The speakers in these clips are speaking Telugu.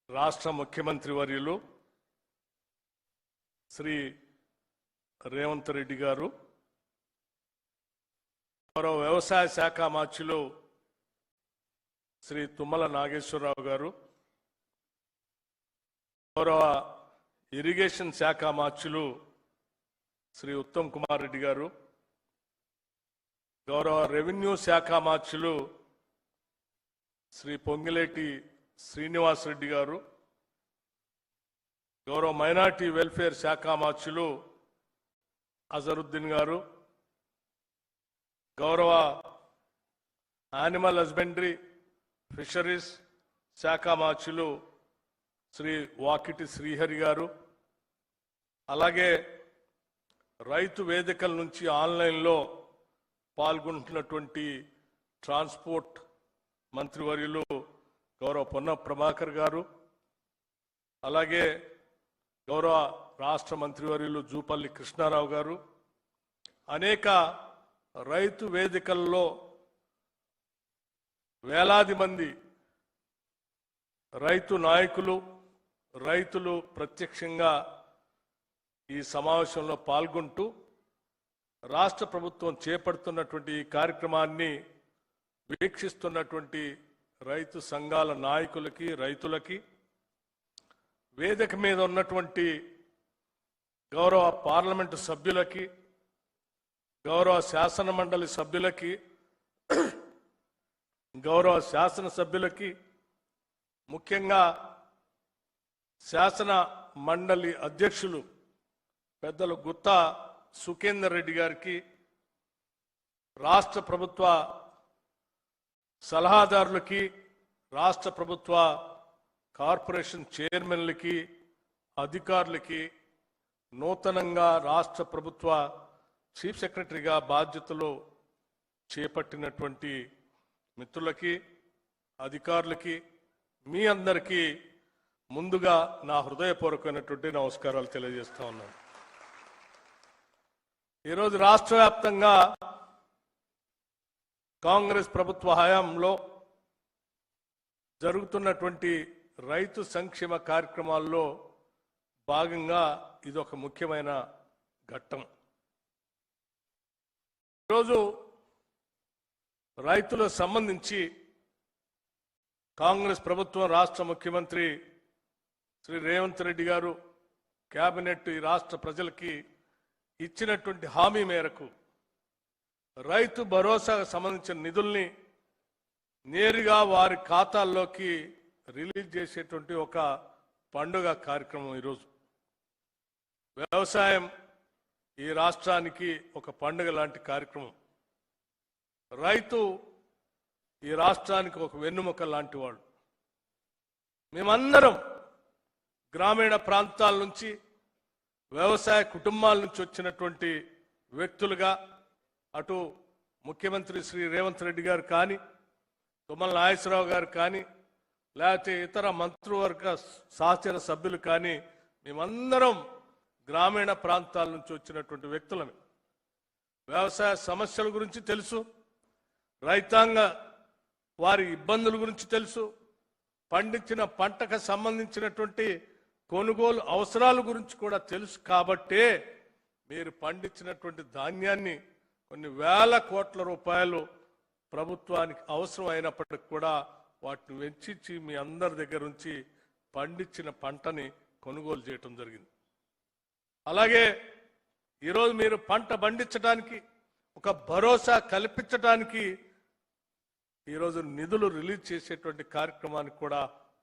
రాష్ట్ర ముఖ్యమంత్రి వర్యులు శ్రీ రేవంత్ రెడ్డి గారు, గౌరవ వ్యవసాయ శాఖ మంత్రులు శ్రీ తుమ్మల నాగేశ్వరరావు గారు, గౌరవ ఇరిగేషన్ శాఖ మంత్రులు శ్రీ ఉత్తమ్ కుమార్ రెడ్డి గారు, గౌరవ రెవెన్యూ శాఖ మంత్రులు శ్రీ పొంగిలేటి శ్రీనివాస్ రెడ్డి గారు, గౌరవ మైనార్టీ వెల్ఫేర్ శాఖ మంత్రులు అజరుద్దీన్ గారు, గౌరవ యానిమల్ హస్బెండరీ ఫిషరీస్ శాఖ మంత్రులు శ్రీ వాకిటి శ్రీహరి గారు, అలాగే రైతు వేదికల నుంచి ఆన్లైన్లో పాల్గొంటున్నటువంటి ట్రాన్స్పోర్ట్ మంత్రివర్యులు గౌరవ పొన్నం ప్రభాకర్ గారు, అలాగే గౌరవ రాష్ట్ర మంత్రివర్యులు జూపల్లి కృష్ణారావు గారు, అనేక రైతు వేదికల్లో వేలాది మంది రైతు నాయకులు, రైతులు ప్రత్యక్షంగా ఈ సమావేశంలో పాల్గొంటూ రాష్ట్ర ప్రభుత్వం చేపడుతున్నటువంటి ఈ కార్యక్రమాన్ని వీక్షిస్తున్నటువంటి రైతు సంఘాల నాయకులకి, రైతులకి, వేదిక మీద ఉన్నటువంటి గౌరవ పార్లమెంటు సభ్యులకి, గౌరవ శాసన మండలి సభ్యులకి, గౌరవ శాసనసభ్యులకి, ముఖ్యంగా శాసన మండలి అధ్యక్షులు పెద్దలు గుత్తా సుఖేందర్ రెడ్డి గారికి, రాష్ట్ర ప్రభుత్వ సలహాదారులకి, రాష్ట్ర ప్రభుత్వ కార్పొరేషన్ చైర్మన్లకి, అధికారులకి, నూతనంగా రాష్ట్ర ప్రభుత్వ చీఫ్ సెక్రటరీగా బాధ్యతలు చేపట్టినటువంటి మిత్రులకి, అధికారులకి, మీ అందరికీ ముందుగా నా హృదయపూర్వకమైనటువంటి నమస్కారాలు తెలియజేస్తా ఉన్నాను. ఈరోజు రాష్ట్ర వ్యాప్తంగా కాంగ్రెస్ ప్రభుత్వ హయాంలో జరుగుతున్నటువంటి రైతు సంక్షేమ కార్యక్రమాల్లో భాగంగా ఇదొక ముఖ్యమైన ఘట్టం. ఈరోజు రైతులకు సంబంధించి కాంగ్రెస్ ప్రభుత్వం, రాష్ట్ర ముఖ్యమంత్రి శ్రీ రేవంత్ రెడ్డి గారు, కేబినెట్ ఈ రాష్ట్ర ప్రజలకి ఇచ్చినటువంటి హామీ మేరకు రైతు భరోసాకు సంబంధించిన నిధుల్ని నేరుగా వారి ఖాతాల్లోకి రిలీజ్ చేసేటువంటి ఒక పండుగ కార్యక్రమం. ఈరోజు వ్యవసాయం ఈ రాష్ట్రానికి ఒక పండుగ లాంటి కార్యక్రమం. రైతు ఈ రాష్ట్రానికి ఒక వెన్నుముక లాంటి వాడు. మేమందరం గ్రామీణ ప్రాంతాల నుంచి, వ్యవసాయ కుటుంబాల నుంచి వచ్చినటువంటి వ్యక్తులుగా అటు ముఖ్యమంత్రి శ్రీ రేవంత్ రెడ్డి గారు కానీ, తుమ్మల నాగేశ్వరరావు గారు కానీ, లేకపోతే ఇతర మంత్రివర్గ సహచర సభ్యులు కానీ, మేమందరం గ్రామీణ ప్రాంతాల నుంచి వచ్చినటువంటి వ్యక్తులమే. వ్యవసాయ సమస్యల గురించి తెలుసు, రైతాంగ వారి ఇబ్బందుల గురించి తెలుసు, పండించిన పంటకు సంబంధించినటువంటి కొనుగోలు అవసరాల గురించి కూడా తెలుసు. కాబట్టే మీరు పండించినటువంటి ధాన్యాన్ని కొన్ని వేల కోట్ల రూపాయలు ప్రభుత్వానికి అవసరం అయినప్పటికీ కూడా వాటిని వెచ్చించి మీ అందరి దగ్గర నుంచి పండించిన పంటని కొనుగోలు చేయటం జరిగింది. అలాగే ఈరోజు మీరు పంట పండించడానికి, ఒక భరోసా కల్పించడానికి ఈరోజు నిధులు రిలీజ్ చేసేటువంటి కార్యక్రమాన్ని కూడా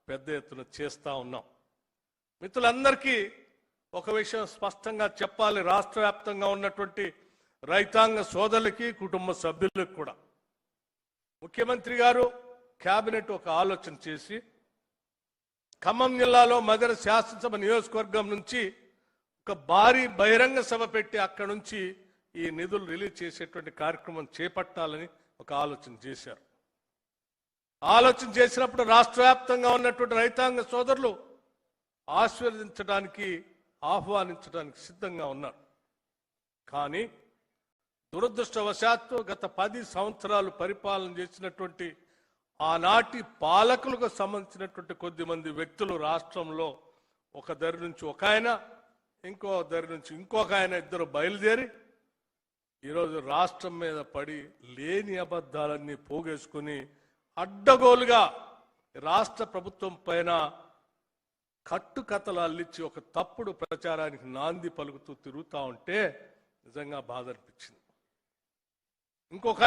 పెద్ద ఎత్తున చేస్తూ ఉన్నాం. మిత్రులందరికీ ఒక విషయం స్పష్టంగా చెప్పాలి. రాష్ట్ర వ్యాప్తంగా ఉన్నటువంటి రైతాంగ సోదరులకి, కుటుంబ సభ్యులకు కూడా ముఖ్యమంత్రి గారు, కేబినెట్ ఒక ఆలోచన చేసి ఖమ్మం జిల్లాలో మదర్ శాసనసభ నియోజకవర్గం నుంచి ఒక భారీ బహిరంగ సభ పెట్టి అక్కడ నుంచి ఈ నిధులు రిలీజ్ చేసేటువంటి కార్యక్రమం చేపట్టాలని ఒక ఆలోచన చేశారు. ఆలోచన చేసినప్పుడు రాష్ట్ర వ్యాప్తంగా ఉన్నటువంటి రైతాంగ సోదరులు ఆశీర్వదించడానికి, ఆహ్వానించడానికి సిద్ధంగా ఉన్నారు. కానీ దురదృష్టవశాత్తు గత 10 సంవత్సరాలు పరిపాలన చేసినటువంటి ఆనాటి పాలకులకు సంబంధించినటువంటి కొద్దిమంది వ్యక్తులు రాష్ట్రంలో ఒక దరి నుంచి ఒక ఆయన, ఇంకో దరి నుంచి ఇంకొక ఆయన, ఇద్దరు బయలుదేరి ఈరోజు రాష్ట్రం మీద పడి లేని అబద్ధాలన్నీ పోగేసుకుని అడ్డగోలుగా రాష్ట్ర ప్రభుత్వం పైన కట్టుకథలు అల్లించి ఒక తప్పుడు ప్రచారానికి నాంది పలుకుతూ తిరుగుతూ ఉంటే నిజంగా బాధ అనిపించింది. ఇంకొక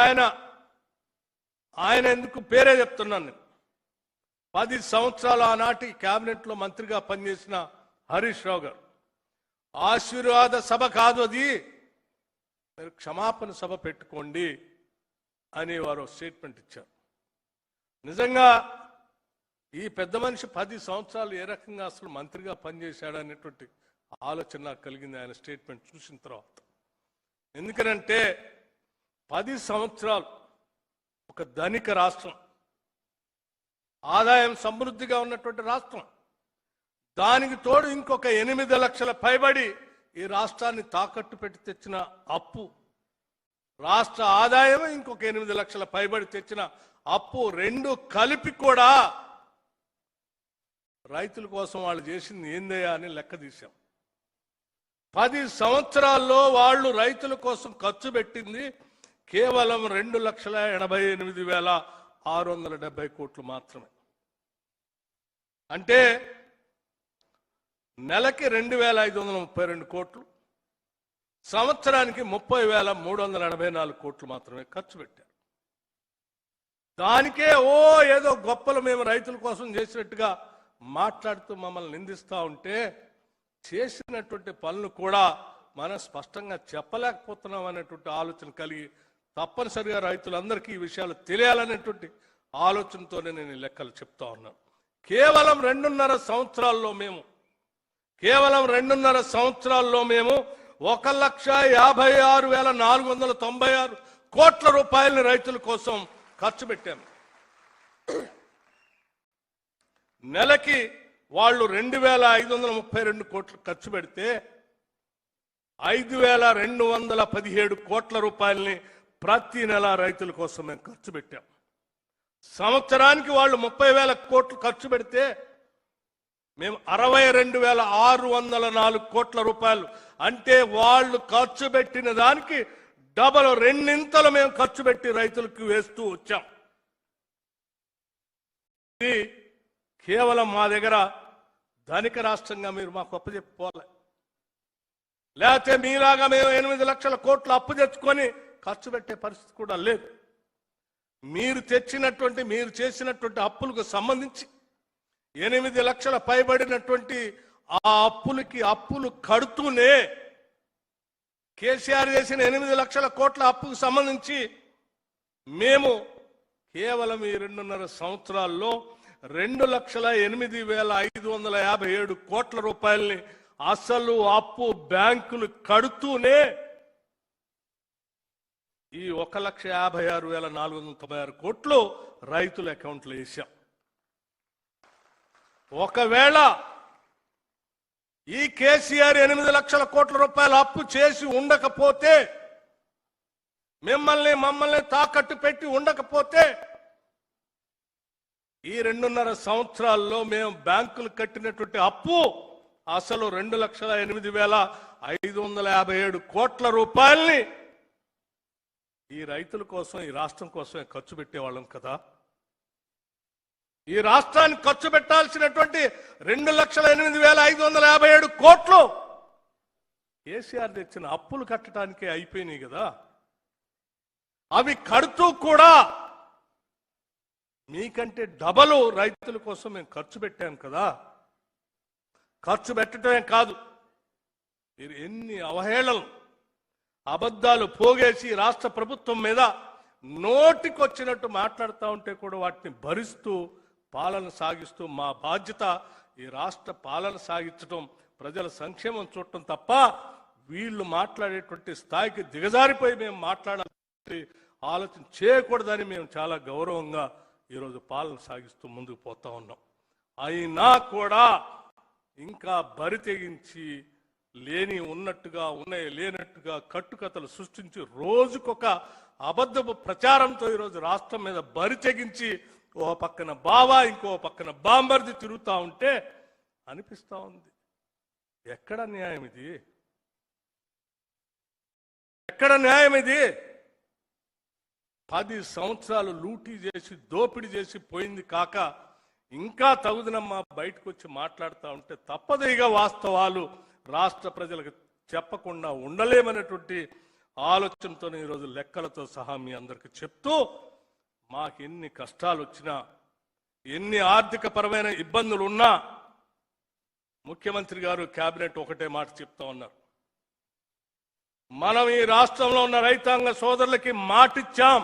ఆయన ఎందుకు పేరే చెప్తున్నాను నేను, 10 సంవత్సరాలు ఆనాటి క్యాబినెట్లో మంత్రిగా పనిచేసిన హరీష్ రావు గారు, ఆశీర్వాద సభ కాదు అది, మీరు క్షమాపణ సభ పెట్టుకోండి అని వారు స్టేట్మెంట్ ఇచ్చారు. నిజంగా ఈ పెద్ద మనిషి 10 సంవత్సరాలు ఏ రకంగా అసలు మంత్రిగా పనిచేశాడనేటువంటి ఆలోచన నాకు కలిగింది ఆయన స్టేట్మెంట్ చూసిన తర్వాత. ఎందుకనంటే 10 సంవత్సరాలు ఒక ధనిక రాష్ట్రం, ఆదాయం సమృద్ధిగా ఉన్నటువంటి రాష్ట్రం, దానికి తోడు ఇంకొక 8 లక్షల పైబడి ఈ రాష్ట్రాన్ని తాకట్టు పెట్టి తెచ్చిన అప్పు, రాష్ట్ర ఆదాయం ఇంకొక 8 లక్షల పైబడి తెచ్చిన అప్పు, రెండు కలిపి కూడా రైతుల కోసం వాళ్ళు చేసింది ఏందయ్యా అని లెక్క తీశాం. 10 సంవత్సరాల్లో వాళ్ళు రైతుల కోసం ఖర్చు పెట్టింది కేవలం 2,88,670 కోట్లు మాత్రమే. అంటే నెలకి 2,532 కోట్లు, సంవత్సరానికి 30,384 కోట్లు మాత్రమే ఖర్చు పెట్టారు. దానికే ఏదో గొప్పలు మేము రైతుల కోసం చేసినట్టుగా మాట్లాడుతూ మమ్మల్ని నిందిస్తూ ఉంటే చేసినటువంటి పనులు కూడా మనం స్పష్టంగా చెప్పలేకపోతున్నాం అనేటువంటి ఆలోచన కలిగి తప్పనిసరిగా రైతులందరికీ ఈ విషయాలు తెలియాలనేటువంటి ఆలోచనతోనే నేను ఈ లెక్కలు చెప్తా ఉన్నాను. కేవలం 2.5 సంవత్సరాల్లో మేము 1,56,496 కోట్ల రూపాయలని రైతుల కోసం ఖర్చు పెట్టాము. నెలకి వాళ్ళు 2,532 కోట్లు ఖర్చు పెడితే 5,217 కోట్ల రూపాయలని ప్రతి నెల రైతుల కోసం మేము ఖర్చు పెట్టాం. సంవత్సరానికి వాళ్ళు 30,000 కోట్లు ఖర్చు పెడితే మేము 62,604 కోట్ల రూపాయలు, అంటే వాళ్ళు ఖర్చు పెట్టిన దానికి డబల్, రెండింతలు మేము ఖర్చు పెట్టి రైతులకు వేస్తూ వచ్చాం. ఇది కేవలం మా దగ్గర ధనిక రాష్ట్రంగా మీరు మాకు అప్పు చెప్పుకోవాలి, లేకపోతే మీలాగా మేము 8 లక్షల కోట్లు అప్పు తెచ్చుకొని ఖర్చు పెట్టే పరిస్థితి కూడా లేదు. మీరు చేసినటువంటి అప్పులకు సంబంధించి 8 లక్షల పైబడినటువంటి ఆ అప్పులు కడుతూనే కేసీఆర్ చేసిన 8 లక్షల కోట్ల అప్పుకు సంబంధించి మేము కేవలం ఈ 2.5 సంవత్సరాల్లో 2,08,557 కోట్ల రూపాయలని అసలు అప్పు బ్యాంకులు కడుతూనే ఈ 1,56,496 కోట్లు రైతుల అకౌంట్లో వేసాం. ఒకవేళ ఈ కేసీఆర్ 8 లక్షల కోట్ల రూపాయల అప్పు చేసి ఉండకపోతే, మమ్మల్ని తాకట్టు పెట్టి ఉండకపోతే, ఈ 2.5 సంవత్సరాల్లో మేము బ్యాంకులు కట్టినటువంటి అప్పు అసలు 2,08,557 కోట్ల రూపాయల్ని ఈ రైతుల కోసం, ఈ రాష్ట్రం కోసమే ఖర్చు పెట్టేవాళ్ళం కదా. ఈ రాష్ట్రానికి ఖర్చు పెట్టాల్సినటువంటి 2,08,557 కోట్లు కేసీఆర్ తెచ్చిన అప్పులు కట్టడానికే అయిపోయినాయి కదా. అవి కడుతూ కూడా మీకంటే డబలు రైతుల కోసం మేము ఖర్చు పెట్టాం కదా. ఖర్చు పెట్టడమే కాదు, మీరు ఎన్ని అవహేళనలు, అబద్ధాలు పోగేసి రాష్ట్ర ప్రభుత్వం మీద నోటికొచ్చినట్టు మాట్లాడుతూ ఉంటే కూడా వాటిని భరిస్తూ పాలన సాగిస్తూ, మా బాధ్యత ఈ రాష్ట్ర పాలన సాగించడం, ప్రజల సంక్షేమం చూడటం తప్ప వీళ్ళు మాట్లాడేటువంటి స్థాయికి దిగజారిపోయి మేము మాట్లాడాలి ఆలోచన చేయకూడదని మేము చాలా గౌరవంగా ఈరోజు పాలన సాగిస్తూ ముందుకు పోతా ఉన్నాం. అయినా కూడా ఇంకా బరి తెగించి లేని ఉన్నట్టుగా, ఉన్నాయి లేనట్టుగా కట్టుకథలు సృష్టించి రోజుకొక అబద్ధపు ప్రచారంతో ఈరోజు రాష్ట్రం మీద బరి తెగించి ఓ పక్కన బావా ఇంకో పక్కన బాంబర్ది తిరుగుతూ ఉంటే అనిపిస్తూ ఉంది, ఎక్కడ న్యాయం ఇది? ఎక్కడ న్యాయం ఇది? 10 సంవత్సరాలు లూటీ చేసి దోపిడీ చేసి పోయింది కాక ఇంకా తగుదనమ్మా బయటకు వచ్చి మాట్లాడుతూ ఉంటే తప్పదు. ఇక వాస్తవాలు రాష్ట్ర ప్రజలకు చెప్పకుండా ఉండలేమనేటువంటి ఆలోచనతో ఈరోజు లెక్కలతో సహా మీ అందరికి చెప్తూ, మాకు ఎన్ని కష్టాలు వచ్చినా ఎన్ని ఆర్థిక పరమైన ఇబ్బందులు ఉన్నా ముఖ్యమంత్రి గారు కేబినెట్ ఒకటే మాట చెప్తా ఉన్నారు, మనం ఈ రాష్ట్రంలో ఉన్న రైతాంగ సోదరులకి మాటిచ్చాం,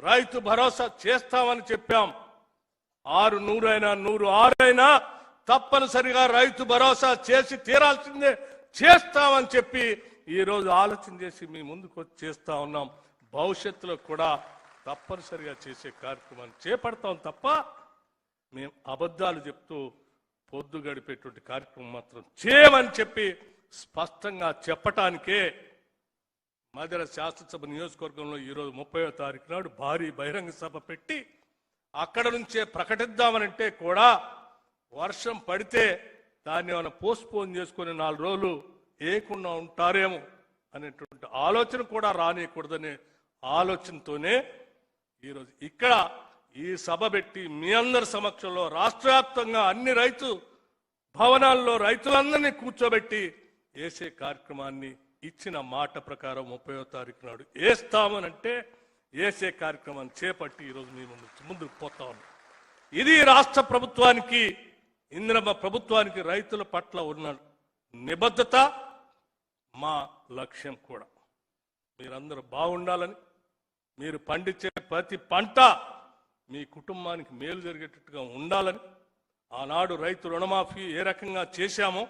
రైతు భరోసా చేస్తామని చెప్పాం. 600 అయినా 106 అయినా తప్పనిసరిగా రైతు భరోసా చేసి తీరాల్సిందే, చేస్తామని చెప్పి ఈరోజు ఆలోచన చేసి మీ ముందుకు వచ్చి చేస్తా ఉన్నాం. భవిష్యత్తులో కూడా తప్పనిసరిగా చేసే కార్యక్రమాన్ని చేపడతాం తప్ప మేము అబద్ధాలు చెప్తూ పొద్దు గడిపేటువంటి కార్యక్రమం మాత్రం చేయమని చెప్పి స్పష్టంగా చెప్పటానికే మధ్య శాసనసభ నియోజకవర్గంలో ఈరోజు 30వ తారీఖు నాడు భారీ బహిరంగ సభ పెట్టి అక్కడ నుంచే ప్రకటిద్దామనంటే కూడా వర్షం పడితే దాన్ని ఏమైనా పోస్ట్పోన్ చేసుకుని 4 రోజులు ఏకుండా ఉంటారేమో అనేటువంటి ఆలోచన కూడా రానియకూడదనే ఆలోచనతోనే ఈరోజు ఇక్కడ ఈ సభ పెట్టి మీ అందరి సమక్షంలో రాష్ట్ర వ్యాప్తంగా అన్ని రైతు భవనాల్లో రైతులందరినీ కూర్చోబెట్టి వేసే కార్యక్రమాన్ని ఇచ్చిన మాట ప్రకారం 30వ తారీఖు నాడు వేస్తామనంటే వేసే కార్యక్రమాన్ని చేపట్టి ఈరోజు మీ ముందుకు పోతా ఉన్నాం. ఇది రాష్ట్ర ప్రభుత్వానికి, ఇందిరమ్మ ప్రభుత్వానికి రైతుల పట్ల ఉన్న నిబద్ధత, మా లక్ష్యం కూడా. మీరందరూ బాగుండాలని, మీరు పండించే ప్రతి పంట మీ కుటుంబానికి మేలు జరిగేటట్టుగా ఉండాలని, ఆనాడు రైతు రుణమాఫీ ఏ రకంగా చేశామో